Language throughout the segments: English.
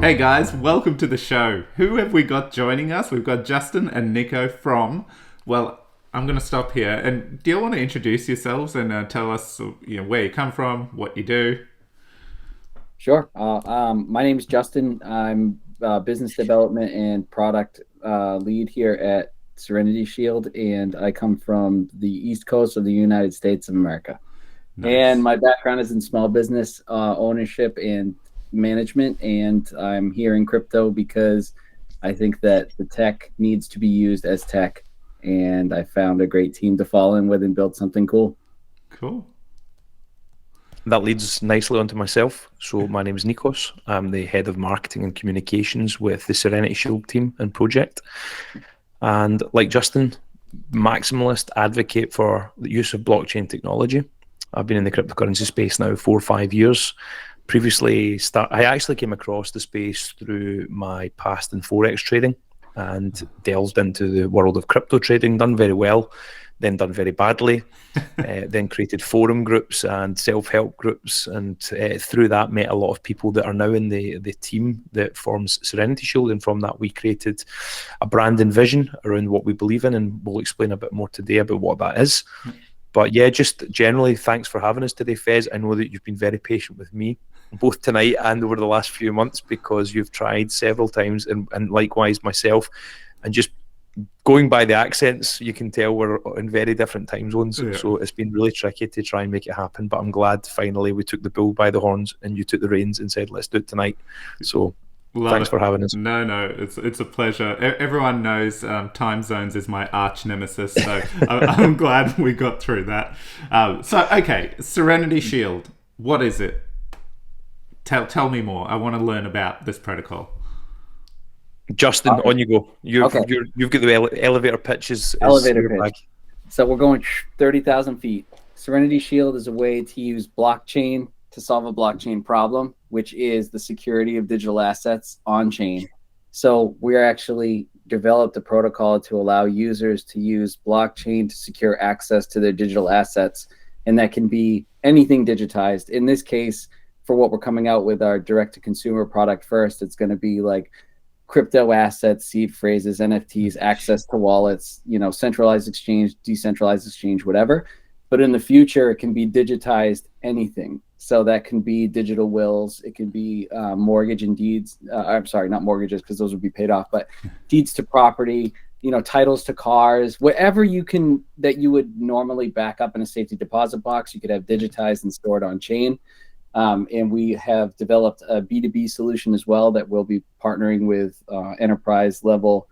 Hey guys, welcome to the show. Who have we got joining us? We've got Justin and Nico from, well, I'm going to stop here. And do you want to introduce yourselves and tell us where you come from, what you do? Sure. My name is Justin. I'm business development and product lead here at Serenity Shield, and I come from the East Coast of the United States of America. And Nice. my background is in small business ownership and management, and I'm here in crypto because I think that the tech needs to be used as tech, and I found a great team to fall in with and build something cool. Cool. That leads nicely onto myself. So my name is Nikos. I'm the head of marketing and communications with the Serenity Shield team and project. And like Justin, maximalist advocate for the use of blockchain technology. I've been in the cryptocurrency space now 4 or 5 years. Previously, I actually came across the space through my past in Forex trading and delved into the world of crypto trading, done very well, then done very badly, then created forum groups and self-help groups, and through that met a lot of people that are now in the team that forms Serenity Shield, and from that we created a brand and vision around what we believe in, and we'll explain a bit more today about what that is. But yeah, just generally, thanks for having us today, Fez. I know that you've been very patient with me, both tonight and over the last few months, because you've tried several times, and likewise myself, and just going by the accents, you can tell we're in very different time zones. Yeah. So it's been really tricky to try and make it happen. But I'm glad finally we took the bull by the horns and you took the reins and said, let's do it tonight. So Love thanks it. for having us. No, it's a pleasure. Everyone knows time zones is my arch nemesis, so I'm glad we got through that. Okay, Serenity Shield. What is it? Tell me more. I want to learn about this protocol. Justin, on you go. Okay. You've got the elevator pitches. Elevator pitch. So we're going 30,000 feet. Serenity Shield is a way to use blockchain to solve a blockchain problem, which is the security of digital assets on chain. So we actually developed a protocol to allow users to use blockchain to secure access to their digital assets. And that can be anything digitized. In this case, for what we're coming out with our direct-to-consumer product first, it's going to be like crypto assets, seed phrases, NFTs, access to wallets, centralized exchange, decentralized exchange, whatever. But in the future, it can be digitized anything. So that can be digital wills. It can be mortgage and deeds. I'm sorry, not mortgages, because those would be paid off, but deeds to property, titles to cars, whatever that you would normally back up in a safety deposit box, you could have digitized and stored on chain. And we have developed a B2B solution as well that will be partnering with enterprise level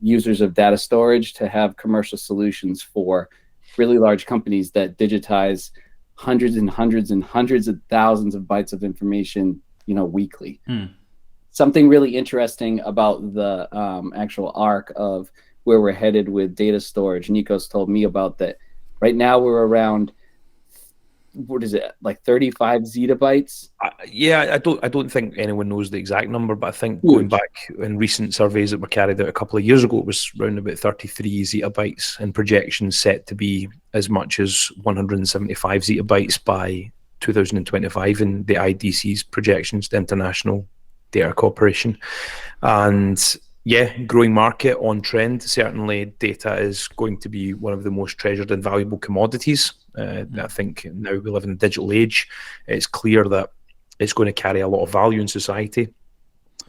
users of data storage to have commercial solutions for really large companies that digitize hundreds and hundreds and hundreds of thousands of bytes of information, weekly. Something really interesting about the actual arc of where we're headed with data storage. Nikos told me about that. Right now we're around, what is it, like 35 zettabytes? Yeah, I don't think anyone knows the exact number, but I think going back in recent surveys that were carried out a couple of years ago, it was around about 33 zettabytes, and projections set to be as much as 175 zettabytes by 2025 in the IDC's projections, the International Data Corporation. And yeah, growing market on trend. Certainly data is going to be one of the most treasured and valuable commodities. I think now we live in a digital age. It's clear that it's going to carry a lot of value in society.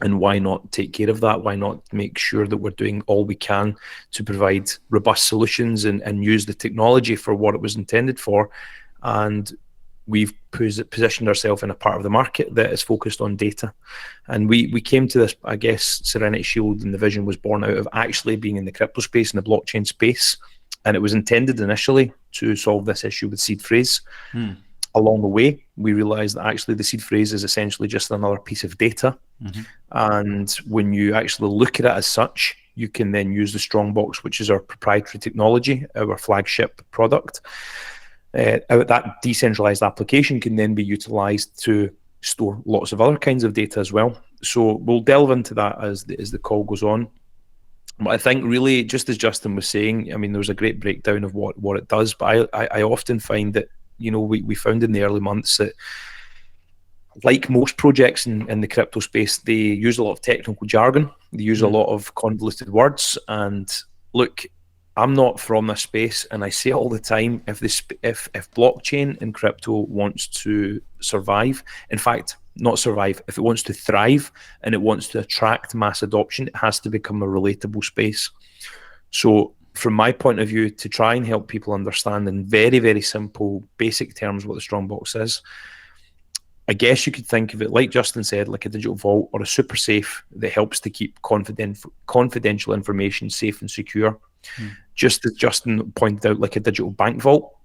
And why not take care of that? Why not make sure that we're doing all we can to provide robust solutions and use the technology for what it was intended for? And we've positioned ourselves in a part of the market that is focused on data. And we came to this, I guess, Serenity Shield and the vision was born out of actually being in the crypto space and the blockchain space. And it was intended initially to solve this issue with seed phrase. Along the way, we realized that actually the seed phrase is essentially just another piece of data. And when you actually look at it as such, you can then use the Strongbox, which is our proprietary technology, our flagship product. That decentralized application can then be utilized to store lots of other kinds of data as well. So we'll delve into that as the call goes on. But I think really, just as Justin was saying, I mean, there's a great breakdown of what it does. But I often find that, we found in the early months that like most projects in the crypto space, they use a lot of technical jargon. They use a lot of convoluted words. And look, I'm not from this space, and I say all the time, if blockchain and crypto wants to survive, in fact, not survive, if it wants to thrive and it wants to attract mass adoption, it has to become a relatable space. So from my point of view, to try and help people understand in very, very simple, basic terms what the Strongbox is, I guess you could think of it, like Justin said, like a digital vault or a super safe that helps to keep confidential information safe and secure. Just as Justin pointed out, like a digital bank vault.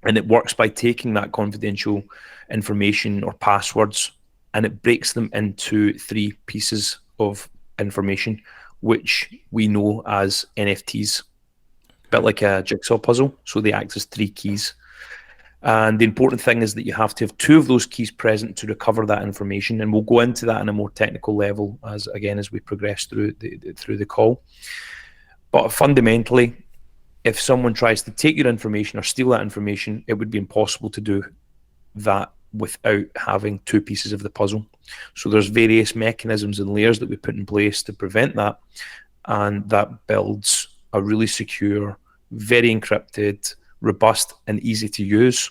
And it works by taking that confidential information or passwords, and it breaks them into 3 pieces of information, which we know as NFTs, a bit like a jigsaw puzzle. So they act as 3 keys. And the important thing is that you have to have 2 of those keys present to recover that information. And we'll go into that on a more technical level as we progress through the call. But fundamentally, if someone tries to take your information or steal that information, it would be impossible to do that without having 2 pieces of the puzzle. So there's various mechanisms and layers that we put in place to prevent that. And that builds a really secure, very encrypted, robust and easy to use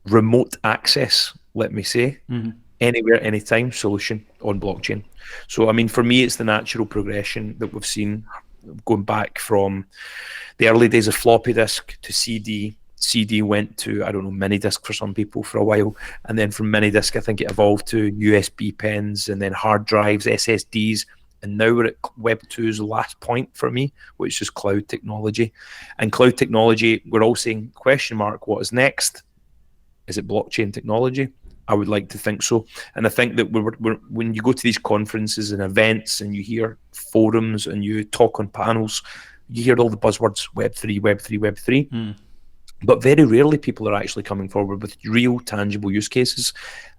remote access, let me say, anywhere, anytime solution on blockchain. So, I mean, for me, it's the natural progression that we've seen going back from the early days of floppy disk to CD. CD went to, I don't know, mini disk for some people for a while. And then from mini disk, I think it evolved to USB pens and then hard drives, SSDs. And now we're at Web 2's last point for me, which is cloud technology. And cloud technology, we're all saying, question mark, what is next? Is it blockchain technology? I would like to think so. And I think that when you go to these conferences and events and you hear forums and you talk on panels, you hear all the buzzwords, Web3, Web3, Web3. But very rarely people are actually coming forward with real tangible use cases.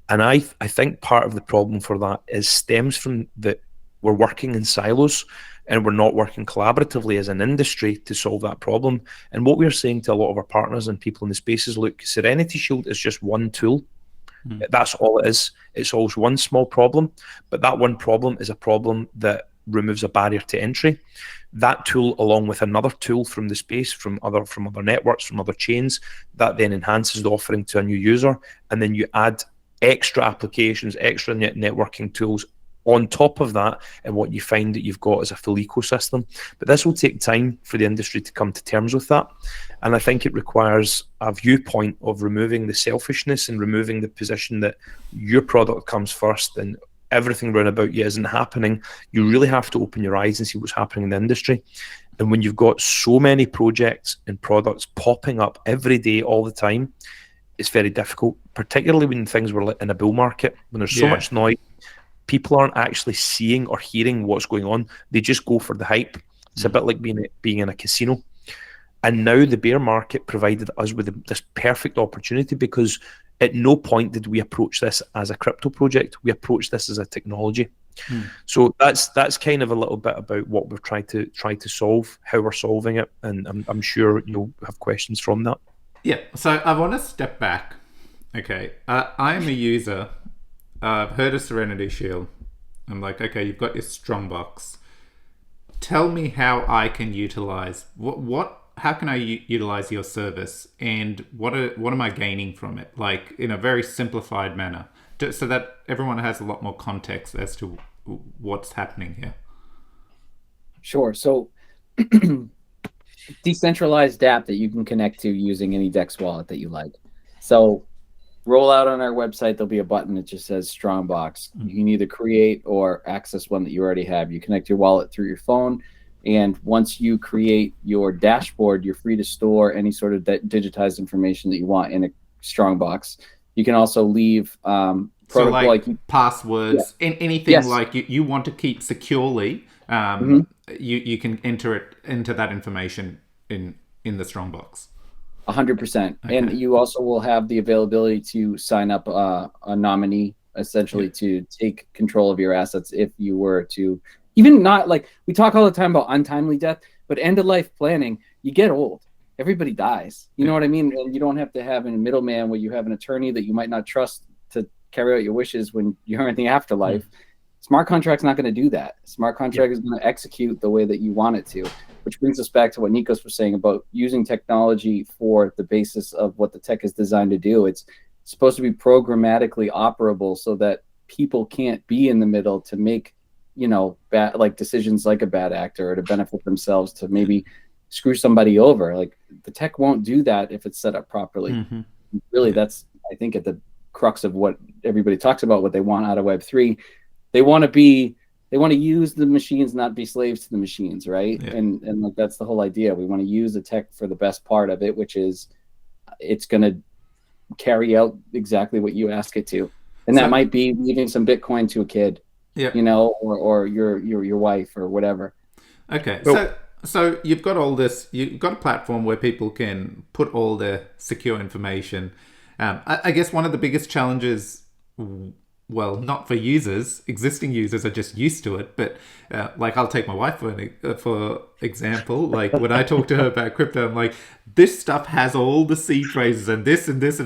And I think part of the problem for that stems from that we're working in silos and we're not working collaboratively as an industry to solve that problem. And what we're saying to a lot of our partners and people in the space is, look, Serenity Shield is just one tool. That's all it is. It solves one small problem, but that one problem is a problem that removes a barrier to entry. That tool, along with another tool from the space, from other networks, from other chains, that then enhances the offering to a new user. And then you add extra applications, extra networking tools on top of that, and what you find that you've got is a full ecosystem. But this will take time for the industry to come to terms with that. And I think it requires a viewpoint of removing the selfishness and removing the position that your product comes first and everything round about you isn't happening. You really have to open your eyes and see what's happening in the industry. And when you've got so many projects and products popping up every day, all the time, it's very difficult, particularly when things were in a bull market, when there's so much noise. People aren't actually seeing or hearing what's going on. They just go for the hype. It's a bit like being in a casino. And now the bear market provided us with this perfect opportunity, because at no point did we approach this as a crypto project. We approached this as a technology. So that's kind of a little bit about what we've tried to solve, how we're solving it, and I'm sure you'll have questions from that. Yeah. So I want to step back. Okay. I am a user. I've heard of Serenity Shield. I'm like, okay, you've got your Strongbox. Tell me how I can utilize how can I utilize your service, and what am I gaining from it? Like, in a very simplified manner, so that everyone has a lot more context as to what's happening here. Sure. So decentralized app that you can connect to using any DEX wallet that you like. So roll out on our website, there'll be a button that just says Strongbox. You can either create or access one that you already have. You connect your wallet through your phone, and once you create your dashboard, you're free to store any sort of digitized information that you want in a Strongbox. You can also leave so like passwords, anything like you want to keep securely. You can enter that information in the Strongbox. 100%. Okay. And you also will have the availability to sign up a nominee, essentially, to take control of your assets if you were to, even not, like, we talk all the time about untimely death, but end of life planning, you get old. Everybody dies. You know what I mean? And you don't have to have a middleman where you have an attorney that you might not trust to carry out your wishes when you're in the afterlife. Smart contract's not going to do that. Smart contract is going to execute the way that you want it to, which brings us back to what Nikos was saying about using technology for the basis of what the tech is designed to do. It's supposed to be programmatically operable so that people can't be in the middle to make, bad, like decisions like a bad actor or to benefit themselves, to maybe screw somebody over. Like, the tech won't do that if it's set up properly. Really, that's, I think, at the crux of what everybody talks about, what they want out of Web3. They want to use the machines, not be slaves to the machines, right? Yeah. And like, that's the whole idea. We want to use the tech for the best part of it, which is it's going to carry out exactly what you ask it to. And that might be leaving some Bitcoin to a kid, or your wife or whatever. Okay. So you've got all this, you've got a platform where people can put all their secure information. I guess one of the biggest challenges, well, not for users, existing users are just used to it, but like, I'll take my wife for example. Like, when I talk to her about crypto, I'm like, this stuff has all the seed phrases and this and this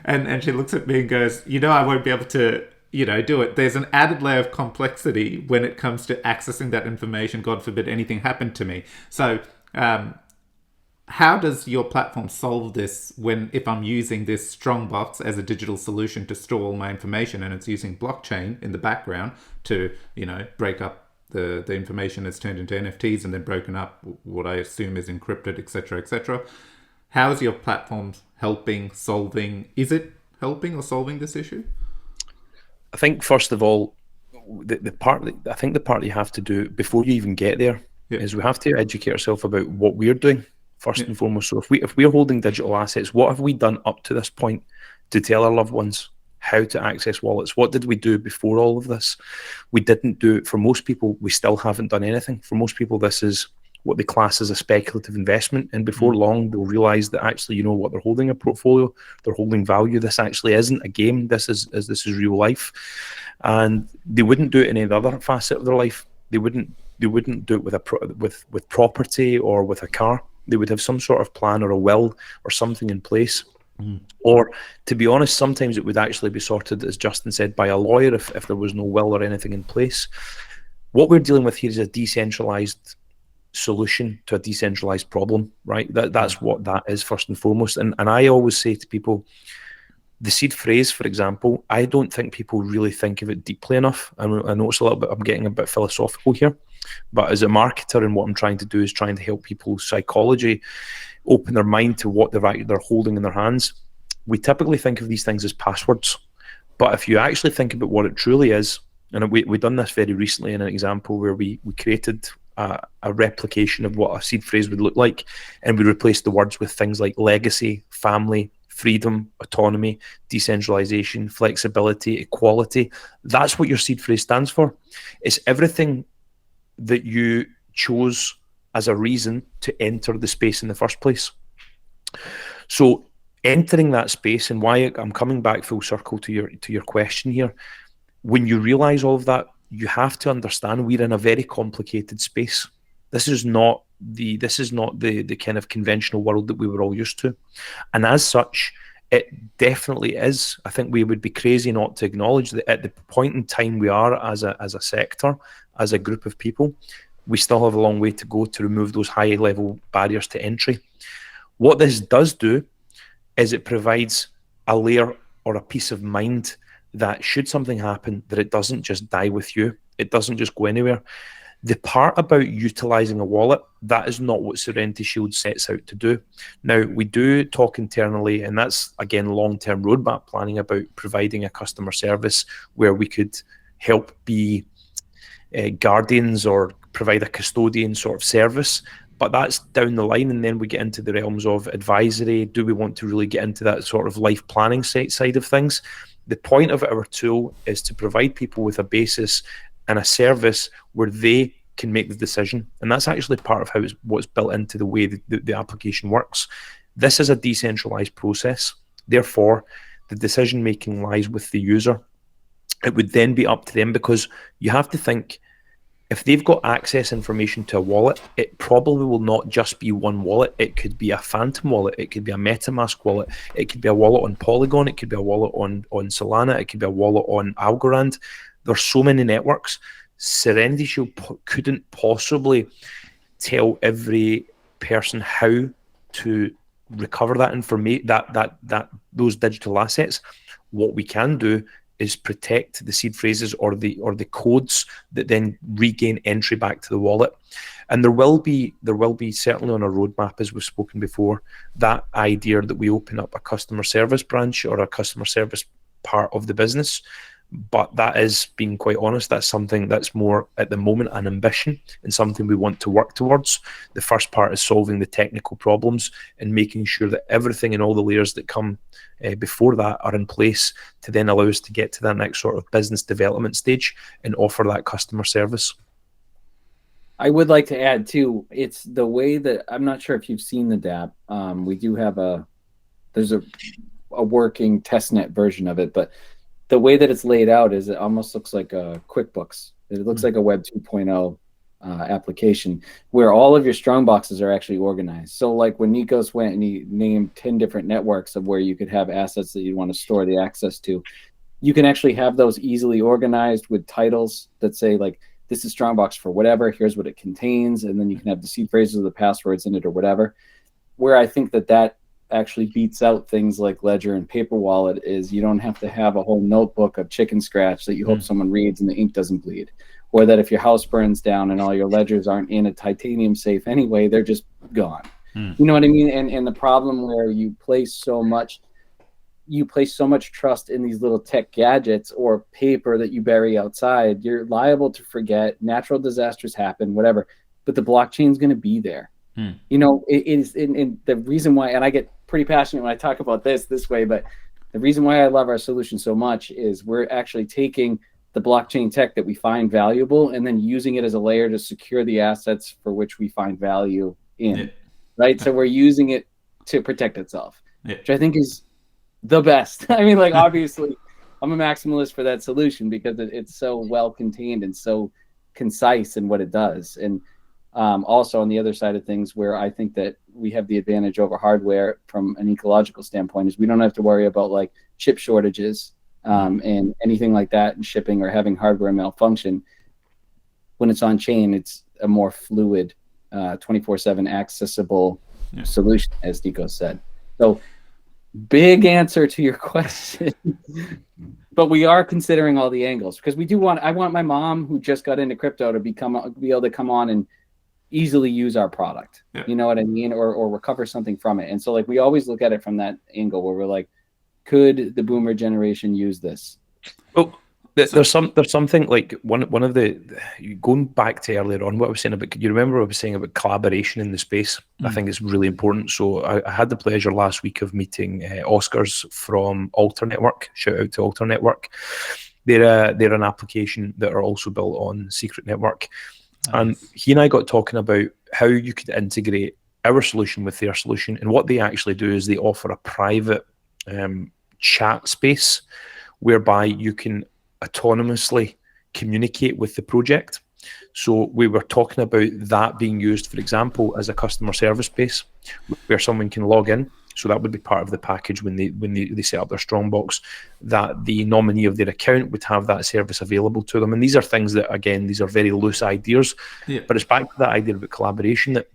and she looks at me and goes, I won't be able to do it. There's an added layer of complexity when it comes to accessing that information. God forbid anything happened to me. So how does your platform solve this if I'm using this Strongbox as a digital solution to store all my information, and it's using blockchain in the background to, break up the information that's turned into NFTs and then broken up, what I assume is encrypted, etc., etc. How is your platform is it helping or solving this issue? I think, first of all, the part you have to do before you even get there is we have to educate ourselves about what we're doing first and foremost. So if we're holding digital assets, what have we done up to this point to tell our loved ones how to access wallets? What did we do before all of this? We didn't do it. For most people, we still haven't done anything. For most people, this is what they class as a speculative investment, and before long they'll realize that actually, what, they're holding a portfolio, they're holding value. This actually isn't a game. This is real life. And they wouldn't do it in any other facet of their life. They wouldn't do it with property or with a car. They would have some sort of plan or a will or something in place. Or, to be honest, sometimes it would actually be sorted, as Justin said, by a lawyer if there was no will or anything in place. What we're dealing with here is a decentralized solution to a decentralized problem, right? That's what that is, first and foremost. And I always say to people, the seed phrase, for example, I don't think people really think of it deeply enough. I know it's I'm getting a bit philosophical here, but as a marketer, and what I'm trying to do is trying to help people's psychology open their mind to what they're holding in their hands. We typically think of these things as passwords, but if you actually think about what it truly is, and we've done this very recently in an example where we created a replication of what a seed phrase would look like, and we replaced the words with things like legacy, family, freedom, autonomy, decentralization, flexibility, equality. That's what your seed phrase stands for. It's everything that you chose as a reason to enter the space in the first place. So entering that space, and why I'm coming back full circle to your question here, when you realize all of that, you have to understand we're in a very complicated space. This is not the kind of conventional world that we were all used to. And as such, it definitely is. I think we would be crazy not to acknowledge that at the point in time we are as a sector, as a group of people, we still have a long way to go to remove those high level barriers to entry. What this does do is it provides a layer or a peace of mind that should something happen, that it doesn't just die with you. It doesn't just go anywhere. The part about utilizing a wallet, that is not what Serenity Shield sets out to do. Now, we do talk internally, and that's, again, long-term roadmap planning about providing a customer service where we could help be guardians or provide a custodian sort of service. But that's down the line, and then we get into the realms of advisory. Do we want to really get into that sort of life planning side of things? The point of our tool is to provide people with a basis and a service where they can make the decision. And that's actually part of what's built into the way the application works. This is a decentralized process. Therefore, the decision-making lies with the user. It would then be up to them, because you have to think, if they've got access information to a wallet, it probably will not just be one wallet. It could be a Phantom wallet. It could be a MetaMask wallet. It could be a wallet on Polygon. It could be a wallet on Solana. It could be a wallet on Algorand. There's so many networks. Serenity Shield couldn't possibly tell every person how to recover that information, that those digital assets. What we can do is protect the seed phrases or the codes that then regain entry back to the wallet. And there will be certainly on our roadmap, as we've spoken before, that idea that we open up a customer service branch or a customer service part of the business. But that is, being quite honest, that's something that's more at the moment an ambition and something we want to work towards. The first part is solving the technical problems and making sure that everything and all the layers that come before that are in place to then allow us to get to that next sort of business development stage and offer that customer service. I would like to add too, it's the way that, I'm not sure if you've seen the dApp. We do have there's a working testnet version of it, but the way that it's laid out is it almost looks like a QuickBooks. It looks like a Web 2.0 application where all of your strong boxes are actually organized. So like when Nikos went and he named 10 different networks of where you could have assets that you want to store the access to, you can actually have those easily organized with titles that say like, this is Strongbox for whatever, here's what it contains, and then you can have the seed phrases or the passwords in it or whatever. Where I think that actually beats out things like Ledger and Paper Wallet is you don't have to have a whole notebook of chicken scratch that you hope someone reads and the ink doesn't bleed. Or that if your house burns down and all your ledgers aren't in a titanium safe anyway, they're just gone. You know what I mean? And the problem where you place so much trust in these little tech gadgets or paper that you bury outside, you're liable to forget. Natural disasters happen, whatever, but the blockchain's going to be there. You know, it is in the reason why, and I get pretty passionate when I talk about this way, but the reason why I love our solution so much is we're actually taking the blockchain tech that we find valuable and then using it as a layer to secure the assets for which we find value in, right? So we're using it to protect itself, which I think is the best. I mean, like, obviously, I'm a maximalist for that solution because it's so well contained and so concise in what it does. And also on the other side of things, where I think that we have the advantage over hardware from an ecological standpoint, is we don't have to worry about like chip shortages and anything like that and shipping or having hardware malfunction. When it's on chain, it's a more fluid, 24/7 accessible solution, as Nico said. So big answer to your question. But we are considering all the angles because I want my mom who just got into crypto to be able to come on and easily use our product. You know what I mean? Or recover something from it. And so like we always look at it from that angle where we're like, could the boomer generation use this? Well, there's something like one of the, going back to earlier on what I was saying about, you remember what I was saying about collaboration in the space? I think it's really important. So I had the pleasure last week of meeting Oscars from Alter Network. Shout out to Alter Network. They're an application that are also built on Secret Network. Nice. And he and I got talking about how you could integrate our solution with their solution. And what they actually do is they offer a private chat space whereby you can autonomously communicate with the project. So we were talking about that being used, for example, as a customer service space where someone can log in. So that would be part of the package when they set up their Strongbox, that the nominee of their account would have that service available to them. And these are things that, again, these are very loose ideas, but it's back to that idea about collaboration that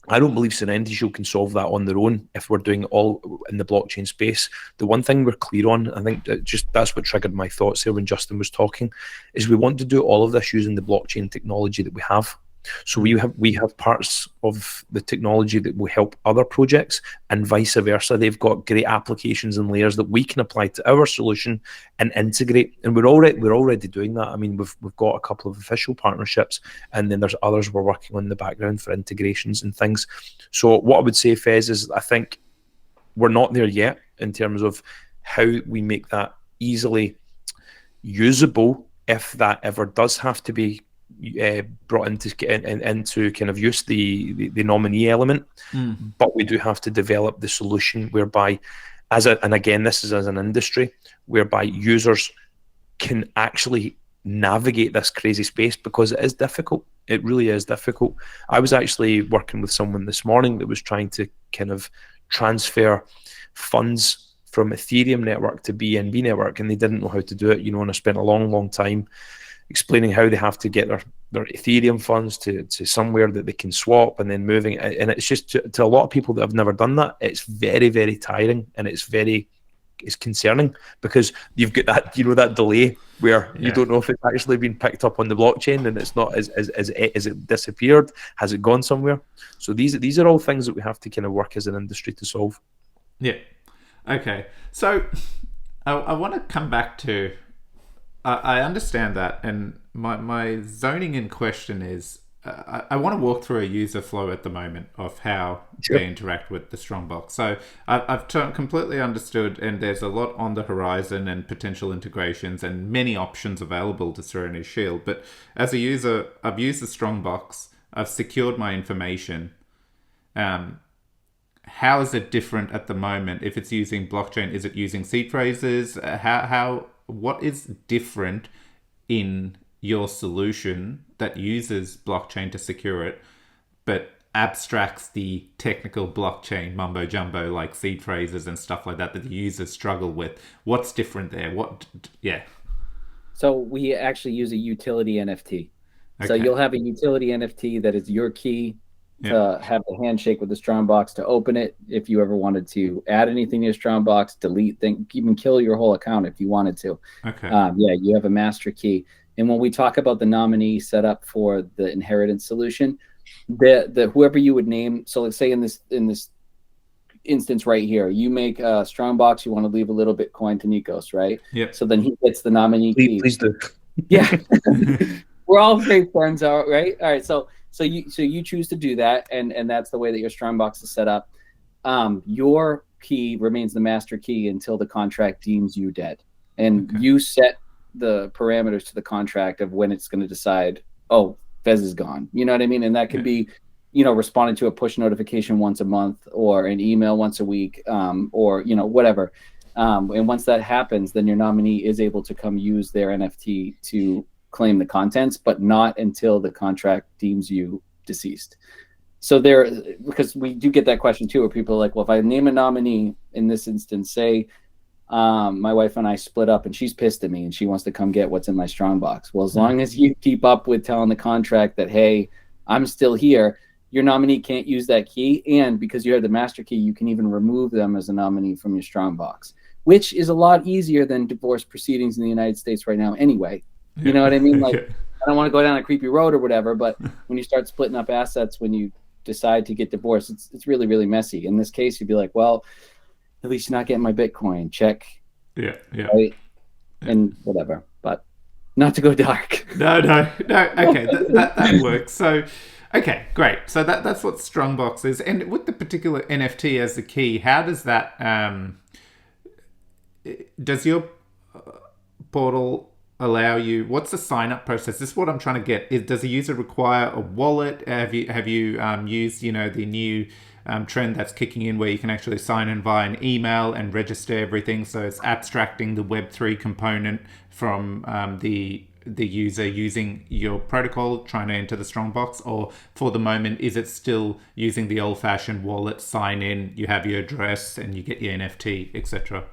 I don't believe Serenity Shield can solve that on their own if we're doing it all in the blockchain space. The one thing we're clear on, I think that's what triggered my thoughts there when Justin was talking, is we want to do all of this using the blockchain technology that we have. So we have parts of the technology that will help other projects and vice versa. They've got great applications and layers that we can apply to our solution and integrate. And we're already doing that. I mean, we've got a couple of official partnerships, and then there's others we're working on in the background for integrations and things. So what I would say, Fez, is I think we're not there yet in terms of how we make that easily usable if that ever does have to be brought into kind of use, the nominee element. But we do have to develop the solution whereby, and again, this is as an industry, whereby users can actually navigate this crazy space, because it is difficult. It really is difficult. I was actually working with someone this morning that was trying to kind of transfer funds from Ethereum network to BNB network, and they didn't know how to do it, and I spent a long time explaining how they have to get their Ethereum funds to somewhere that they can swap, and then moving it. And it's just to a lot of people that have never done that, it's very, very tiring, and it's concerning, because you've got that, that delay where you don't know if it's actually been picked up on the blockchain, and it's not, as it disappeared, has it gone somewhere? So these are all things that we have to kind of work as an industry to solve. Yeah. Okay. So I want to come back to, I understand that, and my zoning in question is, I want to walk through a user flow at the moment of how they interact with the Strongbox. So I've completely understood, and there's a lot on the horizon and potential integrations and many options available to Serenity Shield. But as a user, I've used the Strongbox, I've secured my information. How is it different at the moment? If it's using blockchain, is it using seed phrases? What is different in your solution that uses blockchain to secure it, but abstracts the technical blockchain mumbo jumbo like seed phrases and stuff like that the users struggle with? What's different there? So we actually use a utility NFT. Okay. So you'll have a utility NFT that is your key to have the handshake with the Strongbox to open it. If you ever wanted to add anything to your Strongbox, delete things, even kill your whole account if you wanted to. Okay. You have a master key. And when we talk about the nominee setup for the inheritance solution, the whoever you would name. So let's say in this instance right here, you make a Strongbox, you want to leave a little Bitcoin to Nikos, right? Yeah. So then he gets the nominee key. Please do. Yeah. We're all great friends, right? All right. So you choose to do that, and that's the way that your Strongbox is set up. Your key remains the master key until the contract deems you dead, and you set the parameters to the contract of when it's going to decide, oh, Fez is gone. You know what I mean? And that could be, responding to a push notification once a month, or an email once a week, or whatever. And once that happens, then your nominee is able to come use their NFT to claim the contents, but not until the contract deems you deceased. So because we do get that question too, where people are like, well, if I name a nominee in this instance, say my wife and I split up and she's pissed at me and she wants to come get what's in my Strongbox. Well, as long as you keep up with telling the contract that, hey, I'm still here, your nominee can't use that key. And because you have the master key, you can even remove them as a nominee from your Strongbox, which is a lot easier than divorce proceedings in the United States right now anyway. You know what I mean? Like, I don't want to go down a creepy road or whatever, but when you start splitting up assets, when you decide to get divorced, it's really, really messy. In this case, you'd be like, well, at least you're not getting my Bitcoin. Check. Yeah. Right? Yeah. And whatever. But not to go dark. No. Okay, that works. So, okay, great. So that's what Strongbox is. And with the particular NFT as the key, how does that... does your portal allow you, what's the sign up process? This is what I'm trying to get. Does a user require a wallet? Have you used the new trend that's kicking in where you can actually sign in via an email and register everything, so it's abstracting the Web3 component from the user using your protocol trying to enter the Strongbox? Or for the moment, is it still using the old-fashioned wallet, sign in, you have your address and you get your NFT, etc.?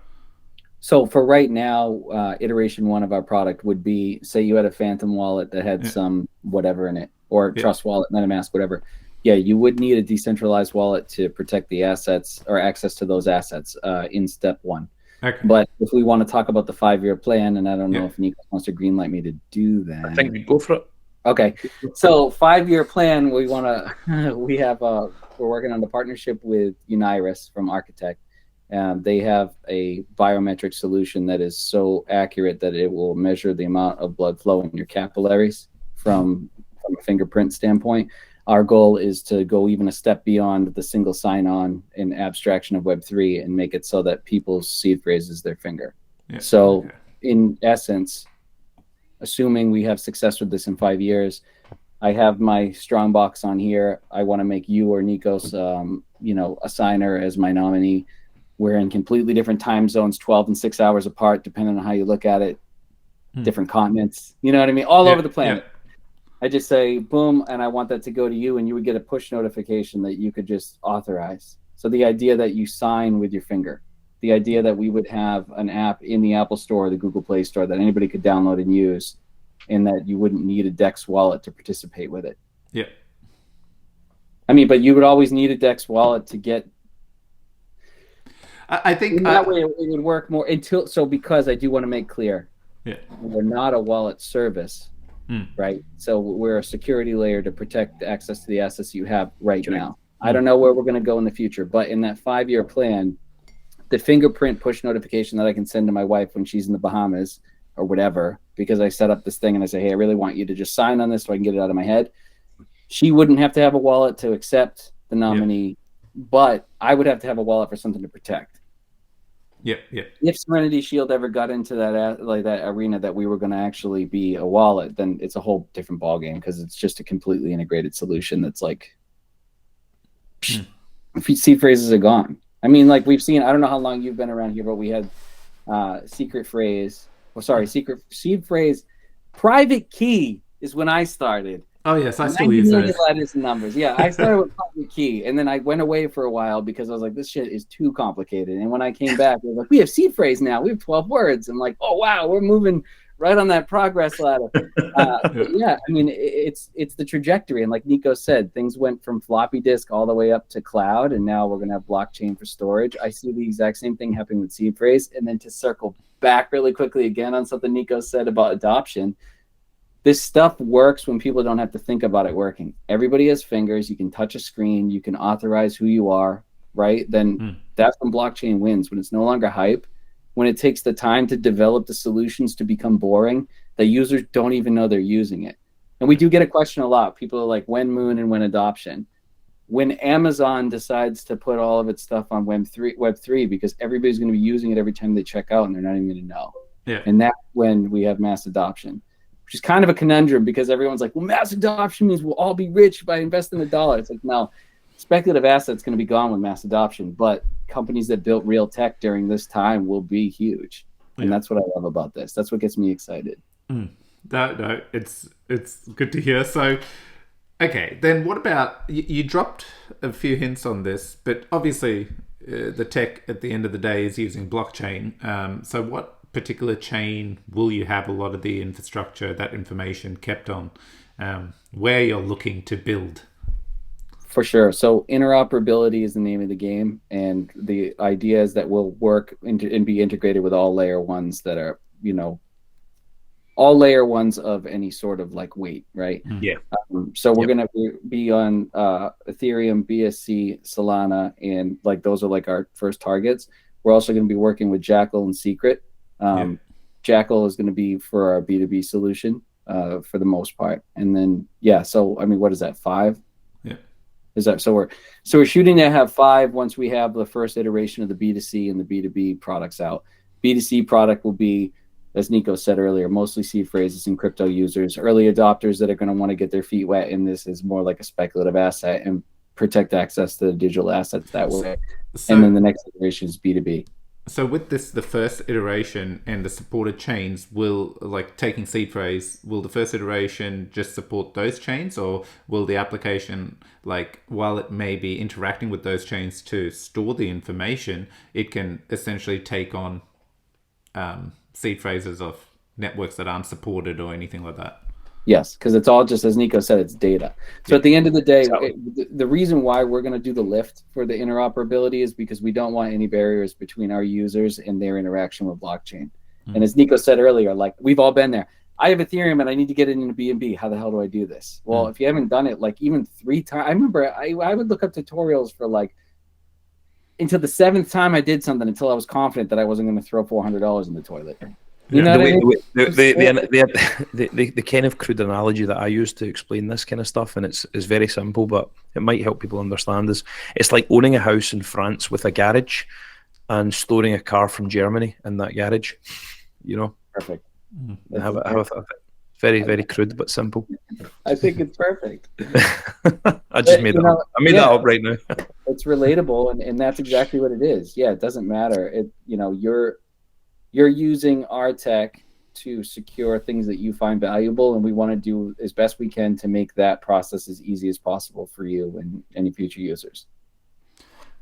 So for right now, iteration one of our product would be, say you had a Phantom wallet that had some whatever in it, or Trust wallet, MetaMask, whatever. Yeah, you would need a decentralized wallet to protect the assets or access to those assets in step one. Okay. But if we want to talk about the 5-year plan, and I don't know if Nico wants to greenlight me to do that. I think we go for it. Okay, so 5-year plan, we want to. We're working on the partnership with Uniris from Architect. They have a biometric solution that is so accurate that it will measure the amount of blood flow in your capillaries from a fingerprint standpoint. Our goal is to go even a step beyond the single sign-on and abstraction of Web3 and make it so that people's seed phrase is their finger. Yeah. So in essence, assuming we have success with this in 5 years, I have my Strongbox on here. I want to make you or Nikos, a signer as my nominee. We're in completely different time zones, 12 and 6 hours apart, depending on how you look at it. different continents. You know what I mean? All over the planet. Yeah. I just say boom, and I want that to go to you, and you would get a push notification that you could just authorize. So the idea that you sign with your finger, the idea that we would have an app in the Apple Store, the Google Play Store that anybody could download and use, and that you wouldn't need a Dex wallet to participate with it. Yeah. I mean, but you would always need a Dex wallet to get. I think in that way it would work more because I do want to make clear, we're not a wallet service, right? So we're a security layer to protect access to the assets you have right now. I don't know where we're going to go in the future, but in that 5-year plan, the fingerprint push notification that I can send to my wife when she's in the Bahamas or whatever, because I set up this thing and I say, hey, I really want you to just sign on this so I can get it out of my head. She wouldn't have to have a wallet to accept the nominee, but I would have to have a wallet for something to protect. If Serenity Shield ever got into that arena that we were going to actually be a wallet, then it's a whole different ballgame because it's just a completely integrated solution that's like, seed phrases are gone. I mean, like we've seen, I don't know how long you've been around here, but we had secret seed phrase. Private key is when I started. Oh, yes, I still use those. Letters and numbers. Yeah, I started with private key, and then I went away for a while because I was like, this shit is too complicated. And when I came back, they were like, we have seed phrase now. We have 12 words. I'm like, oh, wow, we're moving right on that progress ladder. Yeah, I mean, it's the trajectory. And like Nico said, things went from floppy disk all the way up to cloud, and now we're going to have blockchain for storage. I see the exact same thing happening with seed phrase. And then to circle back really quickly again on something Nico said about adoption, this stuff works when people don't have to think about it working. Everybody has fingers. You can touch a screen. You can authorize who you are, right? Then that's when blockchain wins, when it's no longer hype, when it takes the time to develop the solutions to become boring, that users don't even know they're using it. And we do get a question a lot. People are like, when Moon and when adoption? When Amazon decides to put all of its stuff on Web3, because everybody's going to be using it every time they check out and they're not even going to know. And that's when we have mass adoption. Which is kind of a conundrum because everyone's like, well, mass adoption means we'll all be rich by investing $1. It's like, no, speculative assets going to be gone with mass adoption, but companies that built real tech during this time will be huge. And that's what I love about this. That's what gets me excited. No, it's good to hear. So, okay, then what about, you dropped a few hints on this, but obviously the tech at the end of the day is using blockchain. So what particular chain will you have a lot of the infrastructure, that information kept on, where you're looking to build? For sure. So interoperability is the name of the game, and the idea is that we'll work and be integrated with all layer ones that are, all layer ones of any sort of like weight, right? So we're going to be on Ethereum, BSC, Solana, and like those are like our first targets. We're also going to be working with Jackal and Secret. Jackal is going to be for our B2B solution for the most part. And then, so, I mean, what is that, 5? Is that, so we're shooting to have 5 once we have the first iteration of the B2C and the B2B products out. B2C product will be, as Nico said earlier, mostly seed phrases and crypto users, early adopters that are going to want to get their feet wet in this is more like a speculative asset and protect access to the digital assets that way. And then the next iteration is B2B. So with this, the first iteration and the supported chains will, like taking seed phrase, will the first iteration just support those chains, or will the application, like while it may be interacting with those chains to store the information, it can essentially take on seed phrases of networks that aren't supported or anything like that? Yes, because it's all just, as Nico said, it's data. So at the end of the day, the reason why we're going to do the lift for the interoperability is because we don't want any barriers between our users and their interaction with blockchain. And as Nico said earlier, like we've all been there. I have Ethereum and I need to get it into BNB. How the hell do I do this? Well, if you haven't done it like even 3 times, I remember I would look up tutorials for like until the 7th time I did something until I was confident that I wasn't going to throw $400 in the toilet. You know the kind of crude analogy that I use to explain this kind of stuff, and it's very simple, but it might help people understand, is it's like owning a house in France with a garage and storing a car from Germany in that garage. Perfect. Very, very crude but simple. I think it's perfect. I just made that up. I made that up right now. It's relatable, and that's exactly what it is. Yeah, it doesn't matter. You're using our tech to secure things that you find valuable, and we want to do as best we can to make that process as easy as possible for you and any future users.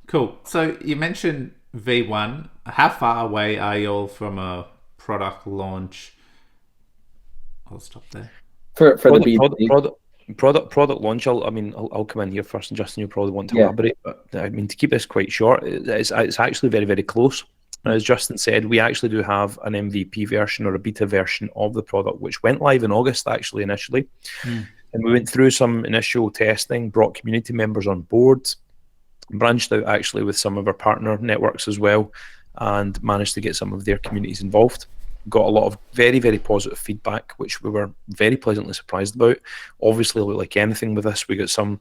Cool. So you mentioned V1. How far away are you all from a product launch? I'll stop there. For the product launch, I'll come in here first, and Justin, you'll probably want to elaborate. But I mean, to keep this quite short, it's actually very, very close. As Justin said, we actually do have an MVP version or a beta version of the product, which went live in August, actually, initially. And we went through some initial testing, brought community members on board, branched out actually with some of our partner networks as well, and managed to get some of their communities involved. Got a lot of very, very positive feedback, which we were very pleasantly surprised about. Obviously, like anything with this, we got some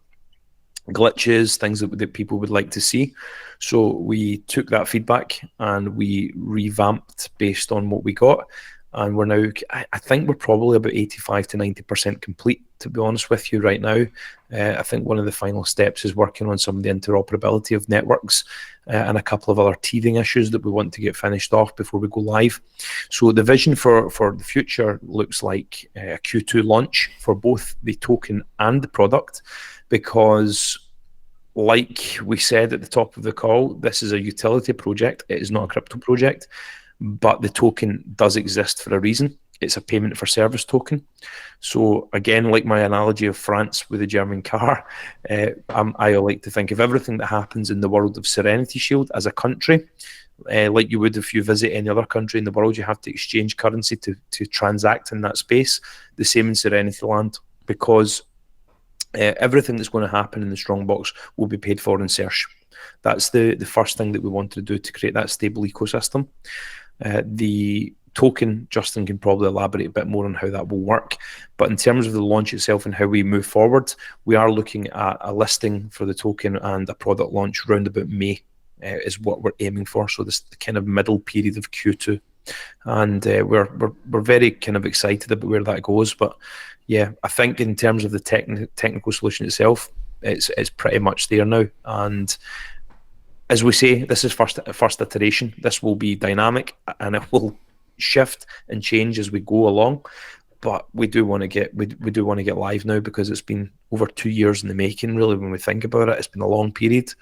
glitches, things that people would like to see. So we took that feedback and we revamped based on what we got. And we're now, I think we're probably about 85 to 90% complete, to be honest with you right now. I think one of the final steps is working on some of the interoperability of networks and a couple of other teething issues that we want to get finished off before we go live. So the vision for the future looks like a Q2 launch for both the token and the product, because like we said at the top of the call, this is a utility project. It is not a crypto project. But the token does exist for a reason. It's a payment for service token. Again, like my analogy of France with the German car, I like to think of everything that happens in the world of Serenity Shield as a country. Like you would if you visit any other country in the world, you have to exchange currency to transact in that space. The same in Serenity Land, because everything that's going to happen in the Strongbox will be paid for in Search. That's the first thing that we want to do to create that stable ecosystem. The token, Justin can probably elaborate a bit more on how that will work. But in terms of the launch itself and how we move forward, we are looking at a listing for the token and a product launch around about May is what we're aiming for. So this kind of middle period of Q2. And we're very kind of excited about where that goes. But yeah, I think in terms of the technical solution itself, it's pretty much there now. And as we say, this is first iteration. This will be dynamic and it will shift and change as we go along. But we do want to get live now, because it's been over 2 years in the making. Really, when we think about it, it's been a long period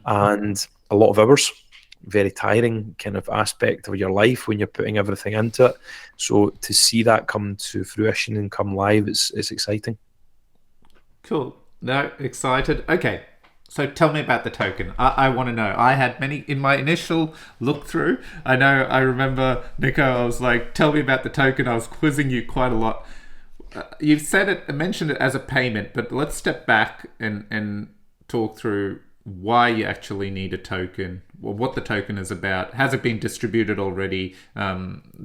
and a lot of hours. Very tiring kind of aspect of your life when you're putting everything into it. So to see that come to fruition and come live, it's exciting. Cool. No, excited. Okay. So tell me about the token. I want to know. I had many in my initial look through. I remember, Nico, I was like, tell me about the token. I was quizzing you quite a lot. You've mentioned it as a payment, but let's step back and talk through why you actually need a token, or what the token is about. Has it been distributed already?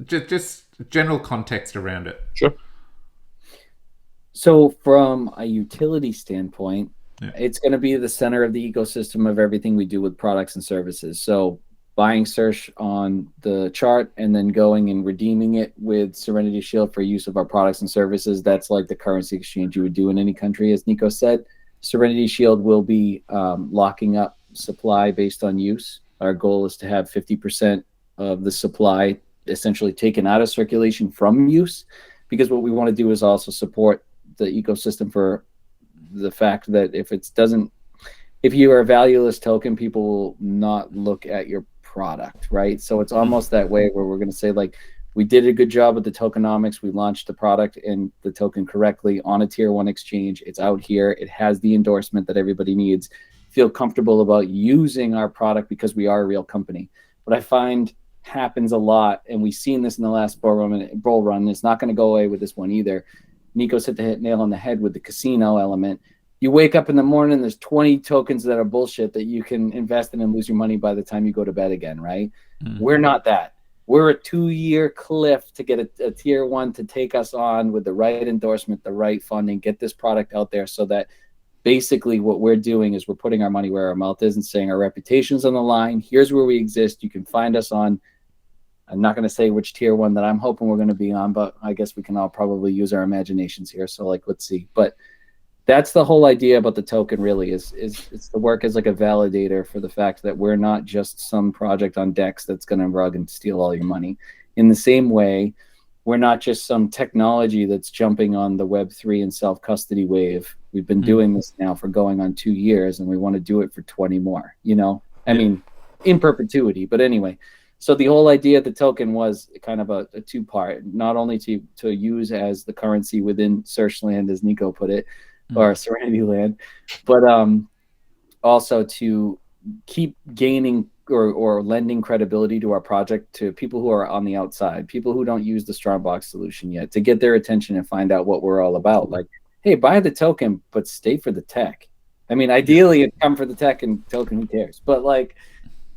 Just general context around it. Sure. So from a utility standpoint, it's going to be the center of the ecosystem of everything we do with products and services. So buying Search on the chart and then going and redeeming it with Serenity Shield for use of our products and services, that's like the currency exchange you would do in any country, as Nico said. Serenity Shield will be locking up supply based on use. Our goal is to have 50% of the supply essentially taken out of circulation from use, because what we want to do is also support the ecosystem for the fact that if you are a valueless token, people will not look at your product, right? So it's almost that way where we're going to say, like, we did a good job with the tokenomics. We launched the product and the token correctly on a tier 1 exchange. It's out here. It has the endorsement that everybody needs. Feel comfortable about using our product because we are a real company. What I find happens a lot, and we've seen this in the last bull run. It's not going to go away with this one either. Nico's hit the nail on the head with the casino element. You wake up in the morning, there's 20 tokens that are bullshit that you can invest in and lose your money by the time you go to bed again, right? We're not that. We're a 2-year cliff to get a tier 1 to take us on with the right endorsement, the right funding, get this product out there, so that basically what we're doing is we're putting our money where our mouth is and saying our reputation's on the line. Here's where we exist. You can find us on, I'm not going to say which tier 1 that I'm hoping we're going to be on, but I guess we can all probably use our imaginations here. So let's see. But that's the whole idea about the token, really, is it's the work as like a validator for the fact that we're not just some project on Dex that's going to rug and steal all your money. In the same way, we're not just some technology that's jumping on the Web3 and self-custody wave. We've been doing this now for going on 2 years, and we want to do it for 20 more, you know? I mean, in perpetuity, but anyway. So the whole idea of the token was kind of a two-part, not only to use as the currency within Searchland, as Nico put it, or Serenity Land, but also to keep gaining or lending credibility to our project to people who are on the outside, people who don't use the Strongbox solution yet, to get their attention and find out what we're all about. Like, hey, buy the token, but stay for the tech. I mean, ideally, it'd come for the tech and token, who cares? But like,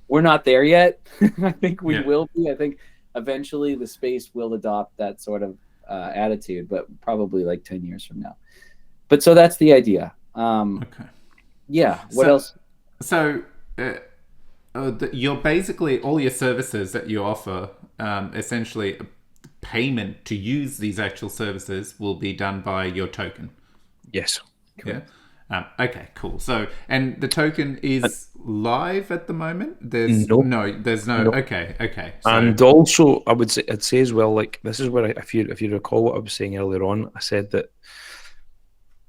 we're not there yet. I think we will be. I think eventually the space will adopt that sort of attitude, but probably like 10 years from now. But so that's the idea. Okay. Yeah. What else? So you're basically, all your services that you offer, essentially payment to use these actual services will be done by your token. Yes. Yeah. Okay, cool. So, and the token is live at the moment? There's no. Okay. So, and also, I'd say as well, like, this is where if you recall what I was saying earlier on, I said that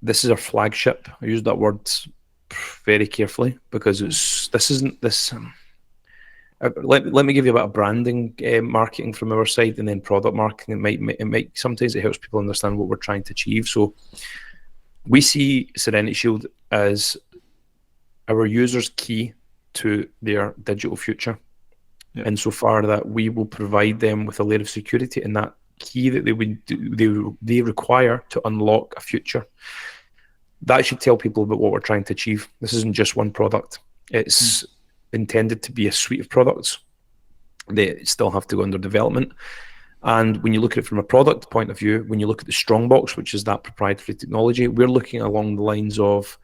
this is our flagship. I used that word very carefully because let me give you a bit of branding, marketing from our side, and then product marketing. It might sometimes it helps people understand what we're trying to achieve. So we see Serenity Shield as our users' key to their digital future, insofar that we will provide them with a layer of security and that key that they require to unlock a future. That should tell people about what we're trying to achieve. This isn't just one product. It's intended to be a suite of products. They still have to go under development. And when you look at it from a product point of view, when you look at the Strongbox, which is that proprietary technology, we're looking along the lines of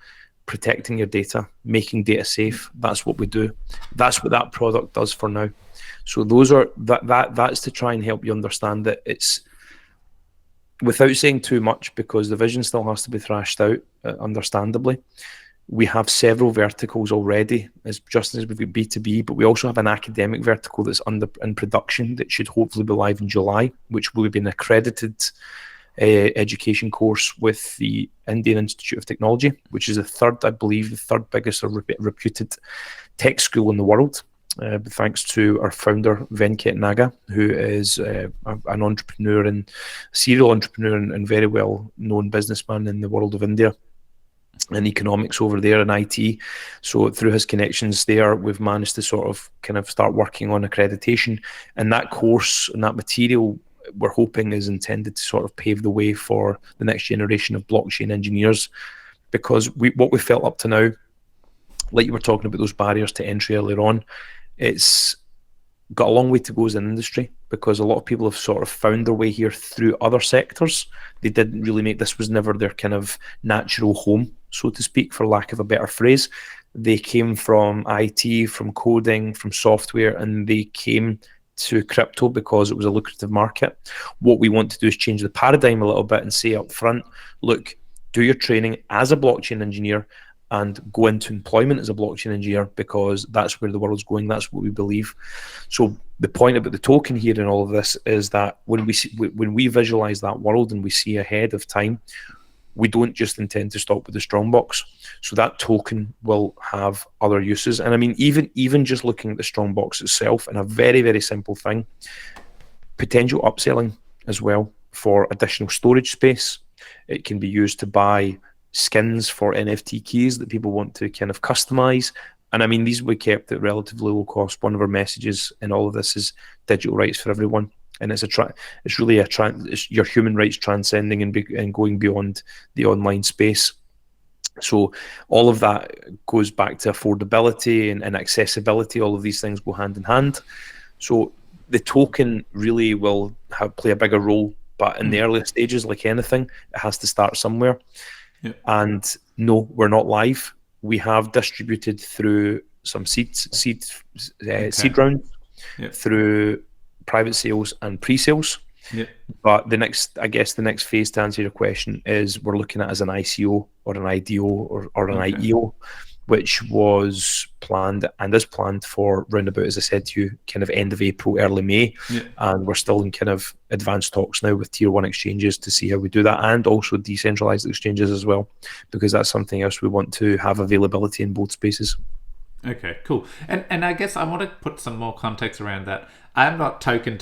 protecting your data, making data safe. That's what we do. That's what that product does for now. So that's to try and help you understand that it's, without saying too much, because the vision still has to be thrashed out, understandably. We have several verticals already, as just as we've got B2B, but we also have an academic vertical that's in production that should hopefully be live in July, which will be an accredited education course with the Indian Institute of Technology, which is the third biggest or reputed tech school in the world. Thanks to our founder, Venkat Naga, who is an entrepreneur and serial entrepreneur and very well-known businessman in the world of India and economics over there in IT. So through his connections there, we've managed to sort of kind of start working on accreditation. And that course and that material, we're hoping, is intended to sort of pave the way for the next generation of blockchain engineers. Because what we felt up to now, like you were talking about those barriers to entry earlier on, it's got a long way to go as an industry, because a lot of people have sort of found their way here through other sectors. They didn't really this was never their kind of natural home, so to speak, for lack of a better phrase. They came from IT, from coding, from software, and they came to crypto because it was a lucrative market. What we want to do is change the paradigm a little bit and say up front, look, do your training as a blockchain engineer and go into employment as a blockchain engineer, because that's where the world's going. That's what we believe. So the point about the token here in all of this is that when we visualize that world and we see ahead of time, we don't just intend to stop with the Strongbox. So that token will have other uses. And I mean, even just looking at the Strongbox itself, and a very, very simple thing, potential upselling as well for additional storage space. It can be used to buy skins for NFT keys that people want to kind of customize. And I mean, these will be kept at relatively low cost. One of our messages in all of this is digital rights for everyone. And it's your human rights transcending and going beyond the online space. So all of that goes back to affordability and accessibility. All of these things go hand in hand. So the token really will play a bigger role, but in the earlier stages, like anything, it has to start somewhere. Yeah. And no, we're not live. We have distributed through some seed rounds, through private sales and pre-sales. Yeah. But the next phase, to answer your question, is we're looking at as an ICO or an IDO or an IEO. which was planned and is planned for roundabout, as I said to you, kind of end of April, early May. Yeah. And we're still in kind of advanced talks now with tier one exchanges to see how we do that, and also decentralized exchanges as well, because that's something else we want to have availability in both spaces. Okay, cool. And I guess I want to put some more context around that. I'm not token.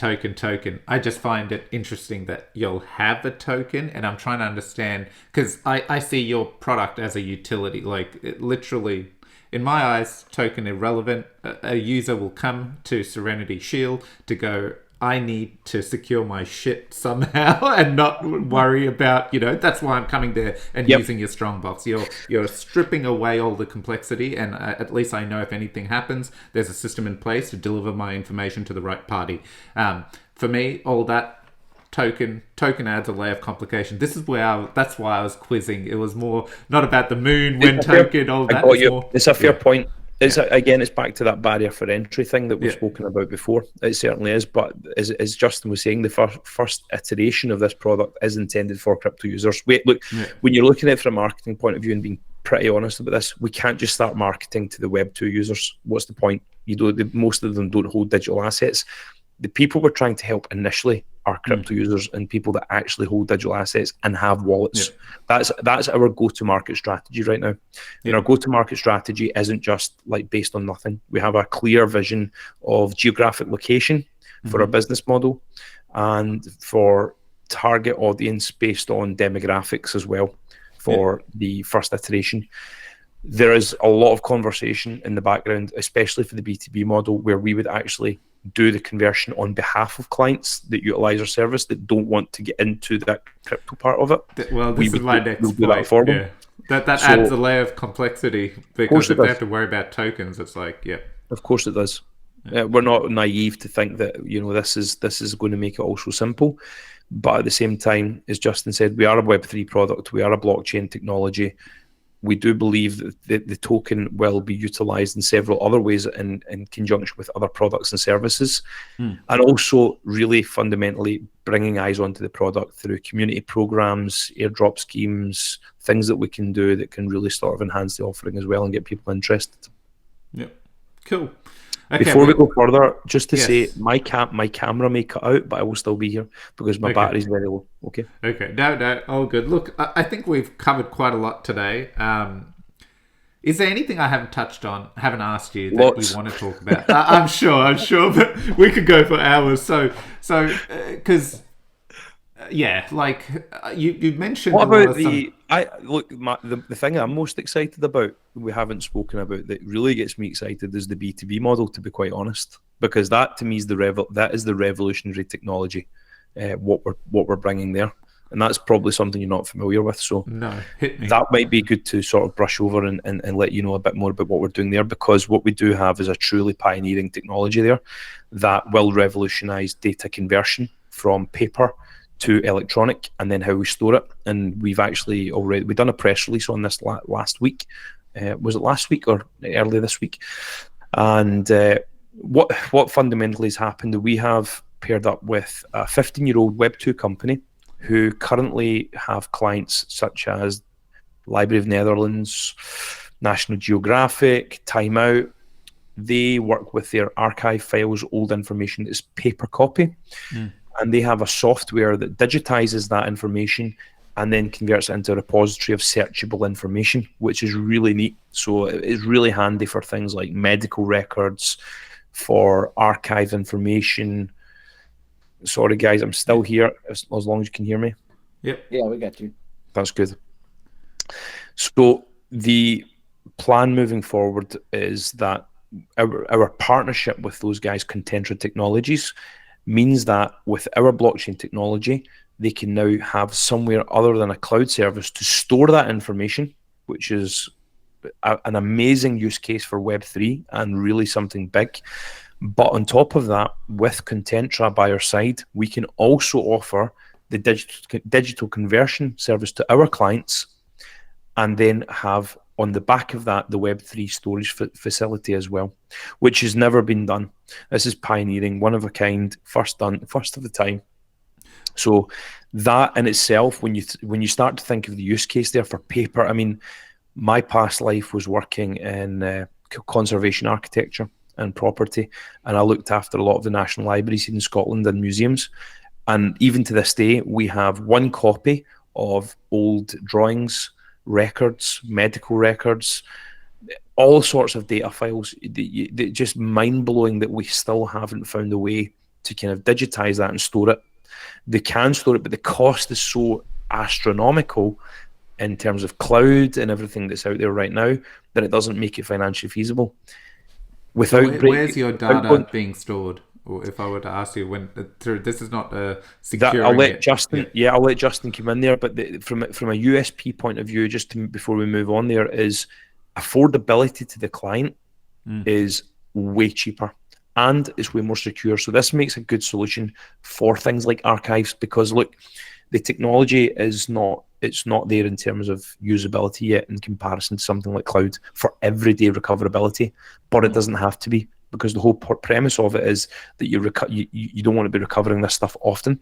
I just find it interesting that you'll have a token, and I'm trying to understand, because I see your product as a utility. Like, it literally, in my eyes, token irrelevant. A user will come to Serenity Shield to go, I need to secure my shit somehow and not worry about, that's why I'm coming there and using your strongbox. You're stripping away all the complexity, and at least I know if anything happens, there's a system in place to deliver my information to the right party. For me, all that token adds a layer of complication. This is that's why I was quizzing. It was more not about the moon, when token, all that. It's a fair point. Again, it's back to that barrier for entry thing that we've spoken about before. It certainly is, but as Justin was saying, the first iteration of this product is intended for crypto users. When you're looking at it from a marketing point of view and being pretty honest about this, we can't just start marketing to the Web 2 users. What's the point? Most of them don't hold digital assets. The people we're trying to help initially are crypto users and people that actually hold digital assets and have wallets. That's our go-to-market strategy right now. And our go-to-market strategy isn't just like based on nothing. We have a clear vision of geographic location for our business model and for target audience based on demographics as well for the first iteration. There is a lot of conversation in the background, especially for the B2B model, where we would actually do the conversion on behalf of clients that utilize our service that don't want to get into that crypto part of it. Well, this is my next point. That for them. That adds a layer of complexity, because if they have to worry about tokens, it's like, Of course it does. We're not naive to think that this is going to make it all so simple. But at the same time, as Justin said, we are a Web3 product. We are a blockchain technology. We do believe that the token will be utilized in several other ways in conjunction with other products and services. And also really fundamentally bringing eyes onto the product through community programs, airdrop schemes, things that we can do that can really sort of enhance the offering as well and get people interested. Yep. Cool. Okay, Before we go further, just to say, my camera may cut out, but I will still be here because my battery's very low. Okay. Okay. No, all good. Look, I think we've covered quite a lot today. Is there anything I haven't touched on, haven't asked you that you want to talk about? I'm sure, but we could go for hours. So, because. Like you mentioned. What about the thing I'm most excited about, we haven't spoken about, that really gets me excited, is the B2B model, to be quite honest, because that to me is the revolutionary technology, what we're bringing there, and that's probably something you're not familiar with. So no, hit me. That might be good to sort of brush over and let you know a bit more about what we're doing there, because what we do have is a truly pioneering technology there that will revolutionize data conversion from paper to electronic, and then how we store it. And we've actually we've done a press release on this last week. Was it last week or early this week? And what fundamentally has happened, we have paired up with a 15-year-old Web 2 company who currently have clients such as Library of Netherlands, National Geographic, Time Out. They work with their archive files, old information that's paper copy. And they have a software that digitizes that information and then converts it into a repository of searchable information, which is really neat. So it's really handy for things like medical records, for archive information. Sorry, guys, I'm still here, as long as you can hear me. Yep. Yeah, we got you. That's good. So the plan moving forward is that our partnership with those guys, Contentra Technologies, means that with our blockchain technology, they can now have somewhere other than a cloud service to store that information, which is an amazing use case for Web3 and really something big. But on top of that, with Contentra by our side, we can also offer the digital conversion service to our clients, and then have on the back of that the Web3 storage facility as well, which has never been done. This is pioneering, one of a kind, first of the time. So that in itself, when you start to think of the use case there for paper, I mean, My past life was working in conservation architecture and property, and I looked after a lot of the national libraries in Scotland and museums. And even to this day, we have one copy of old drawings, records, medical records, all sorts of data files. Just mind blowing that we still haven't found a way to kind of digitize that and store it. They can store it, but the cost is so astronomical in terms of cloud and everything that's out there right now that it doesn't make it financially feasible. So where's your data being stored? Or if I were to ask you, this is not securing I'll let it. Justin. Yeah, I'll let Justin come in there. But from a USP point of view, before we move on, there is affordability to the client is way cheaper and it's way more secure. So this makes a good solution for things like archives, because look, the technology is not there in terms of usability yet in comparison to something like cloud for everyday recoverability, but it doesn't have to be, because the whole premise of it is that you don't want to be recovering this stuff often.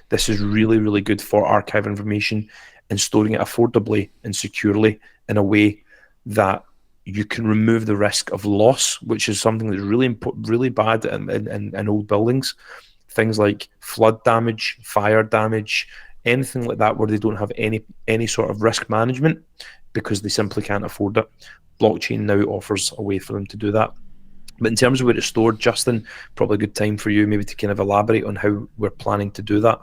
This is really, really good for archive information and storing it affordably and securely in a way that you can remove the risk of loss, which is something that's really bad in old buildings. Things like flood damage, fire damage, anything like that where they don't have any sort of risk management because they simply can't afford it. Blockchain now offers a way for them to do that. But in terms of where it's stored, Justin, probably a good time for you maybe to kind of elaborate on how we're planning to do that.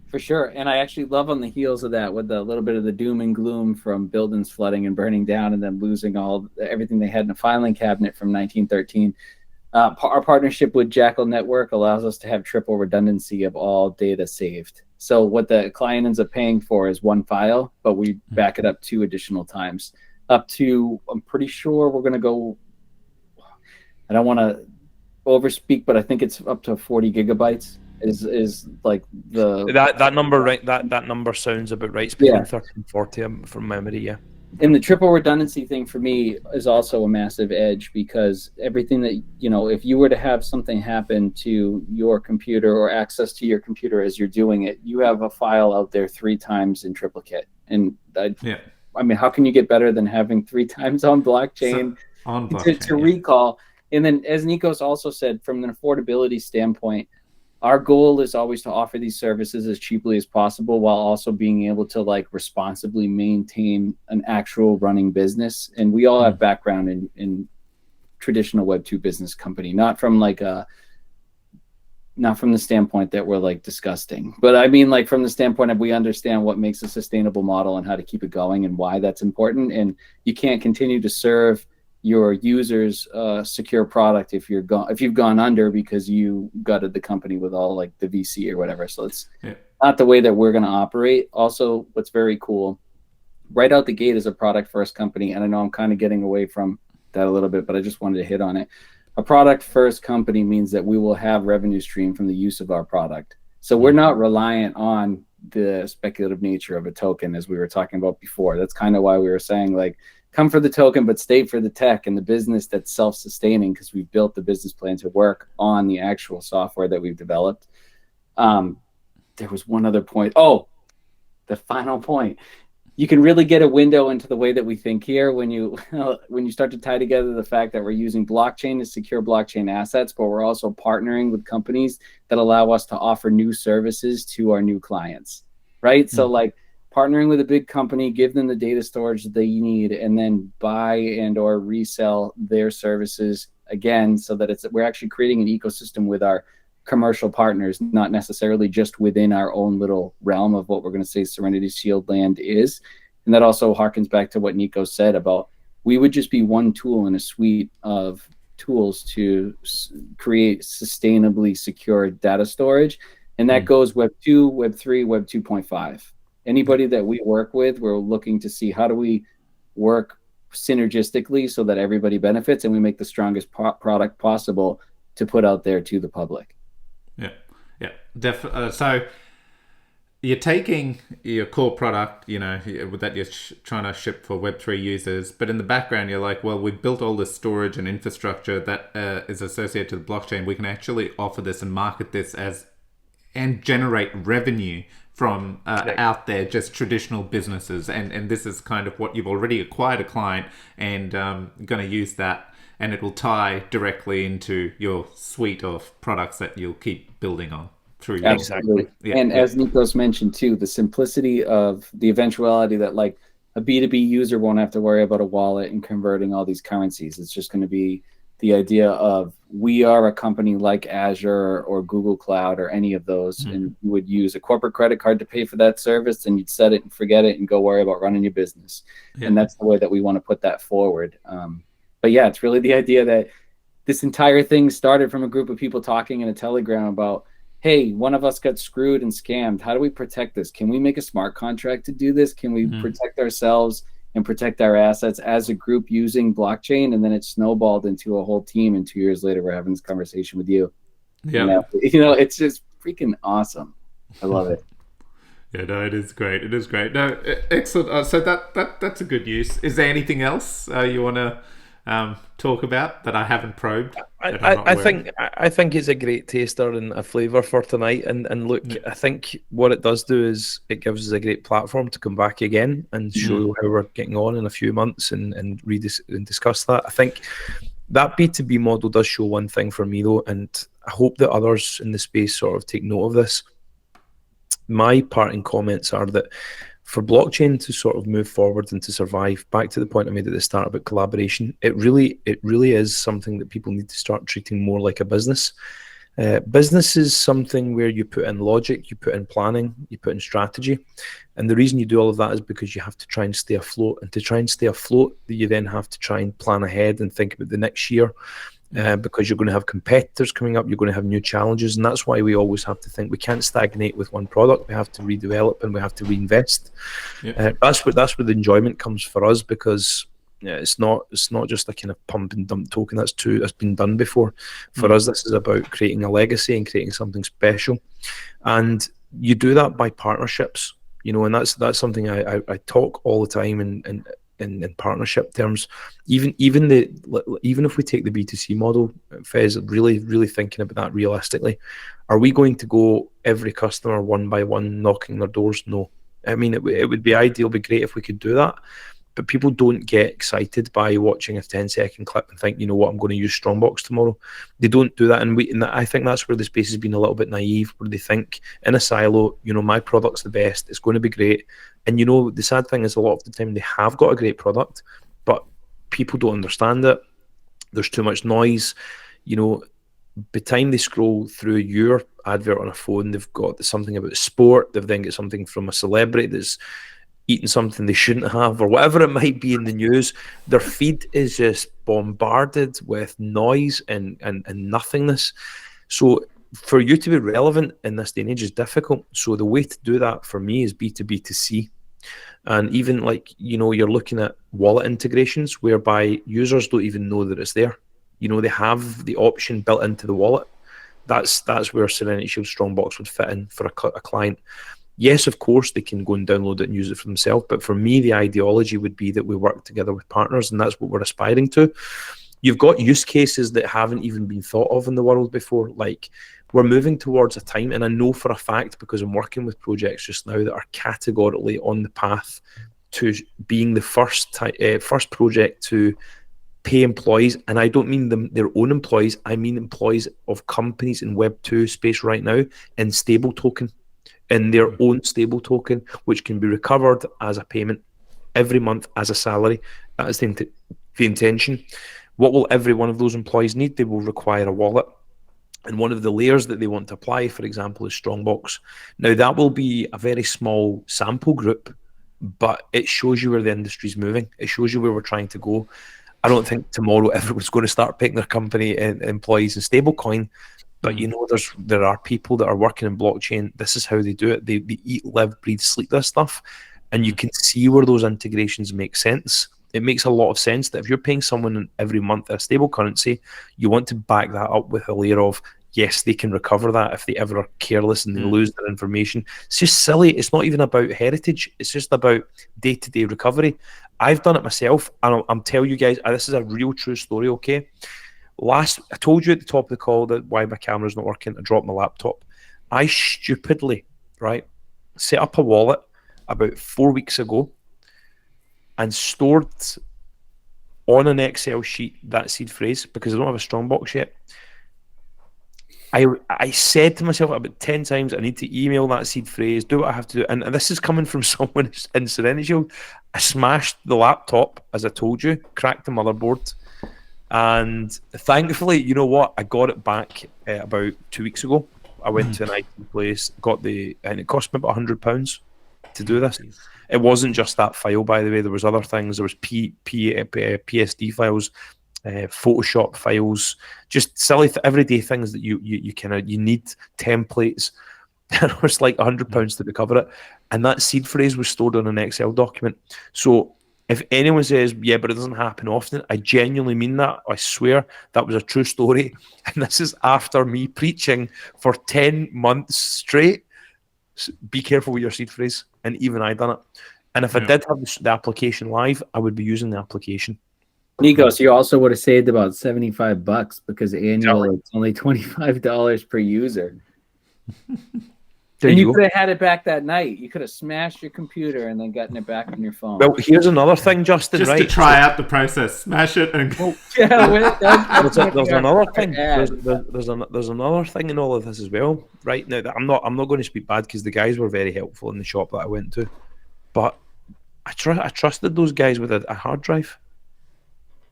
For sure. And I actually love on the heels of that, with a little bit of the doom and gloom from buildings flooding and burning down and then losing everything they had in a filing cabinet from 1913. Our partnership with Jackal Network allows us to have triple redundancy of all data saved. So what the client ends up paying for is one file, but we back it up 2 additional times. Up to, I'm pretty sure we're going to go, I don't want to overspeak, but I think it's up to 40 gigabytes. Is like that number, right? That number sounds about right. It's between 30 and 40 from memory, yeah. And the triple redundancy thing for me is also a massive edge, because everything that, if you were to have something happen to your computer or access to your computer as you're doing it, you have a file out there 3 times in triplicate. And I mean, how can you get better than having 3 times on blockchain, to recall? And then, as Nikos also said, from an affordability standpoint, our goal is always to offer these services as cheaply as possible while also being able to responsibly maintain an actual running business. And we all have background in traditional Web2 business company, not from the standpoint that we're disgusting, but I mean from the standpoint of we understand what makes a sustainable model and how to keep it going and why that's important. And you can't continue to serve your users secure product if you've gone under because you gutted the company with all the VC or whatever. So it's not the way that we're going to operate. Also, what's very cool right out the gate is a product first company, and I know I'm kind of getting away from that a little bit, but I just wanted to hit on it. A product first company means that we will have revenue stream from the use of our product. So we're not reliant on the speculative nature of a token, as we were talking about before. That's kind of why we were saying come for the token, but stay for the tech and the business that's self-sustaining, because we've built the business plan to work on the actual software that we've developed. There was one other point. Oh, the final point. You can really get a window into the way that we think here when you start to tie together the fact that we're using blockchain to secure blockchain assets, but we're also partnering with companies that allow us to offer new services to our new clients, right? So partnering with a big company, give them the data storage that they need, and then buy and or resell their services again, so that we're actually creating an ecosystem with our commercial partners, not necessarily just within our own little realm of what we're going to say Serenity Shield land is. And that also harkens back to what Nico said about we would just be one tool in a suite of tools to create sustainably secure data storage. And that goes Web 2, Web 3, Web 2.5. Anybody that we work with, we're looking to see how do we work synergistically so that everybody benefits and we make the strongest product possible to put out there to the public. So you're taking your core product, that you're trying to ship for Web3 users, but in the background, you're like, well, we've built all this storage and infrastructure that is associated to the blockchain. We can actually offer this and market this and generate revenue from out there, just traditional businesses, and this is kind of what you've already acquired a client and going to use that, and it will tie directly into your suite of products that you'll keep building on through your... Absolutely. And as Nikos mentioned too, the simplicity of the eventuality that like a B2B user won't have to worry about a wallet and converting all these currencies. It's just going to be the idea of we are a company like Azure or Google Cloud or any of those, and you would use a corporate credit card to pay for that service, and you'd set it and forget it and go worry about running your business. And that's the way that we want to put that forward. But yeah, it's really the idea that this entire thing started from a group of people talking in a Telegram about, hey, one of us got screwed and scammed. How do we protect this? Can we make a smart contract to do this? Can we protect ourselves and protect our assets as a group using blockchain? And then it snowballed into a whole team. And 2 years later, we're having this conversation with you. Yeah. You know, it's just freaking awesome. I love it. Yeah, no, it is great. It is great. No, excellent. So that's a good use. Is there anything else you want to talk about that I haven't probed? I think it's a great taster and a flavour for tonight. And look, I think what it does do is it gives us a great platform to come back again and show how we're getting on in a few months and discuss that. I think that B2B model does show one thing for me though, and I hope that others in the space sort of take note of this. My parting comments are that for blockchain to sort of move forward and to survive, back to the point I made at the start about collaboration, it really is something that people need to start treating more like a business. Business is something where you put in logic, you put in planning, you put in strategy. And the reason you do all of that is because you have to try and stay afloat. And to try and stay afloat, you then have to try and plan ahead and think about the next year. Because you're going to have competitors coming up, you're going to have new challenges, and that's why we always have to think we can't stagnate with one product. We have to redevelop and we have to reinvest. That's where the enjoyment comes for us, because it's not just a kind of pump and dump token that's been done before. For us, this is about creating a legacy and creating something special, and you do that by partnerships. You know, and that's something I talk all the time in partnership terms. Even if we take the B2C model, Fez, really thinking about that realistically, are we going to go every customer one by one knocking their doors? No. I mean, it would be ideal, it'd be great if we could do that, but people don't get excited by watching a 10-second clip and think, you know what, I'm going to use Strongbox tomorrow. They don't do that, and I think that's where the space has been a little bit naive, where they think in a silo, you know, my product's the best, it's going to be great. And you know, the sad thing is a lot of the time they have got a great product, but people don't understand it. There's too much noise. You know, by the time they scroll through your advert on a phone, they've got something about sport, they've then got something from a celebrity that's eating something they shouldn't have, or whatever it might be in the news. Their feed is just bombarded with noise and nothingness. So for you to be relevant in this day and age is difficult. So the way to do that for me is B2B2C. And even like, you know, you're looking at wallet integrations whereby users don't even know that it's there. You know, they have the option built into the wallet. That's where Serenity Shield Strongbox would fit in for a client. Yes, of course, they can go and download it and use it for themselves. But for me, the ideology would be that we work together with partners, and that's what we're aspiring to. You've got use cases that haven't even been thought of in the world before. Like, we're moving towards a time, and I know for a fact, because I'm working with projects just now that are categorically on the path to being the first project to pay employees, and I don't mean their own employees, I mean employees of companies in Web2 space right now in stable token, in their own stable token, which can be recovered as a payment every month as a salary. That is the intention. What will every one of those employees need? They will require a wallet. And one of the layers that they want to apply, for example, is Strongbox. Now, that will be a very small sample group, but it shows you where the industry's moving. It shows you where we're trying to go. I don't think tomorrow everyone's going to start picking their company and employees in stablecoin, but you know, there are people that are working in blockchain. This is how they do it. They eat, live, breathe, sleep this stuff, and you can see where those integrations make sense. It makes a lot of sense that if you're paying someone every month a stable currency, you want to back that up with a layer of, yes, they can recover that if they ever are careless and they lose their information. It's just silly. It's not even about heritage. It's just about day-to-day recovery. I've done it myself, and I'm telling you guys, this is a real true story, okay? I told you at the top of the call that why my camera's not working. I dropped my laptop. I stupidly, right, set up a wallet about 4 weeks ago and stored on an Excel sheet that seed phrase because I don't have a strongbox yet. I said to myself about 10 times, I need to email that seed phrase, do what I have to do. And this is coming from someone in Serenity Shield. I smashed the laptop, as I told you, cracked the motherboard. And thankfully, you know what? I got it back about 2 weeks ago. I went to an IT place, and it cost me about £100 to do this. It wasn't just that file, by the way. There was other things. There was PSD files, Photoshop files, just silly everyday things that you need, templates. And it was like £100 to recover it. And that seed phrase was stored on an Excel document. So if anyone says, yeah, but it doesn't happen often, I genuinely mean that. I swear that was a true story. And this is after me preaching for 10 months straight. Be careful with your seed phrase. And even I done it. And if I did have the application live, I would be using the application. Nikos, you also would have saved about $75 because annual it's only $25 per user. And you could have had it back that night. You could have smashed your computer and then gotten it back on your phone. Well, here's another thing, Justin. Just to try out the process, smash it and go. There's another thing. There's another thing in all of this as well. Right now, I'm not going to speak bad because the guys were very helpful in the shop that I went to, but I trusted those guys with a hard drive.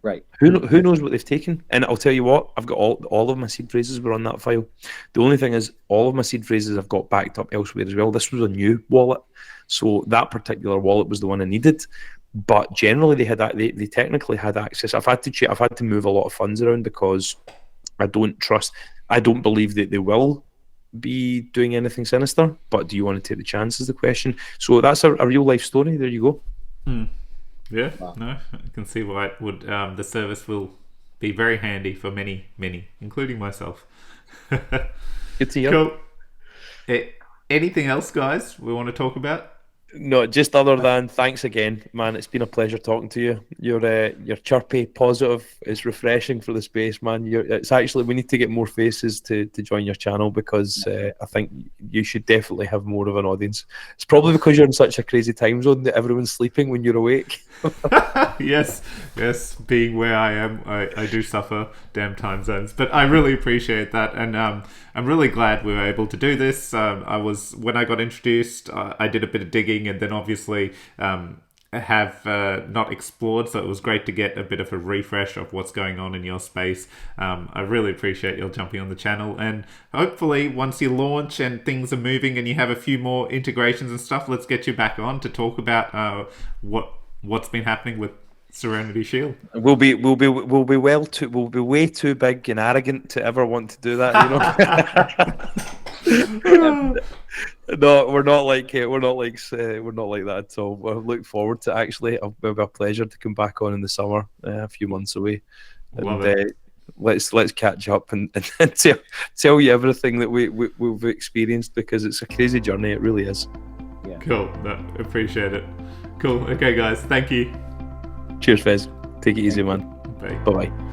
Right. Who knows what they've taken? And I'll tell you what, I've got all of my seed phrases were on that file. The only thing is, all of my seed phrases I've got backed up elsewhere as well. This was a new wallet, so that particular wallet was the one I needed. But generally, they technically had access. I've had to move a lot of funds around because I don't believe that they will be doing anything sinister. But do you want to take the chance? Is the question. So that's a real life story. There you go. Yeah, no, I can see why it would. The service will be very handy for many, including myself. Good to hear. Cool. Anything else, guys, we want to talk about? No, just other than thanks again, man. It's been a pleasure talking to you. You're chirpy, positive. It's refreshing for the space, man. It's actually, we need to get more faces to join your channel because I think you should definitely have more of an audience. It's probably because you're in such a crazy time zone that everyone's sleeping when you're awake. Yes. Being where I am, I do suffer damn time zones. But I really appreciate that, and I'm really glad we were able to do this. When I got introduced, I did a bit of digging, and then obviously have not explored, so it was great to get a bit of a refresh of what's going on in your space. I really appreciate you jumping on the channel, and hopefully once you launch and things are moving and you have a few more integrations and stuff, let's get you back on to talk about what's been happening with Serenity Shield. We'll be way too big and arrogant to ever want to do that, you know. No, we're not like that at all. I look forward to it'll be a pleasure to come back on in the summer, a few months away. Love and it. Let's catch up and tell you everything that we've experienced because it's a crazy journey. It really is. Yeah. Cool. No, appreciate it. Cool. Okay, guys. Thank you. Cheers, Fez. Take it easy, man. Bye. Bye-bye.